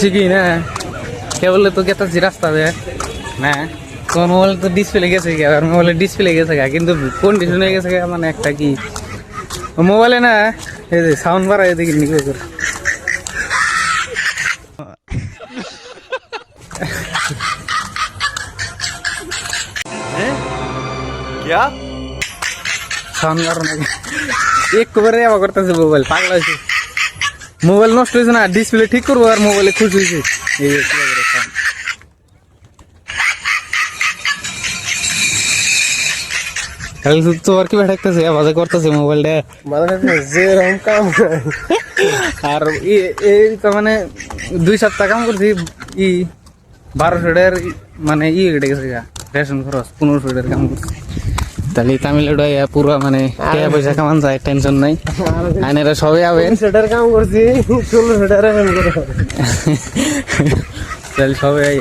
ঠিকই না কে বললে তো কেতাছি রাস্তা দেয় না তোমার মোবাইল তো ডিসপ্লে গেছে গা আর মোবাইলের ডিসপ্লে গেছে গা কিন্তু কন্ডিশন হয়ে গেছে গা মানে একটা কি মোবাইলে না এই যে সাউন্ড বাড়াই দেখি নিকে করে क्या সাউন্ড বাড়ানো এক করে আবার করতেছে মোবাইল পাগলা হয়েছে মোবাইল নষ্ট হয়েছে না ডিসপ্লে ঠিক করবো আর মোবাইলে খুশি হয়েছে এই যে sound। কাল তো আর কি বেঠাইতেছে আওয়াজ করতেছে মোবাইলটা মানে যে রকম কাম আর এই তো মানে 2 সপ্তাহ কাম করছি 1200 টাকার মানে কেটে গেছে রেশন খরচ 1500 টাকার কাম করছি তাহলে তামিলনাড়ু পুরো মানে টাকা পয়সা কামান যায় টেনশন নাই আইনেরা সবাই আবে সেটার কাম করছি 1600 টাকা তাহলে সবাই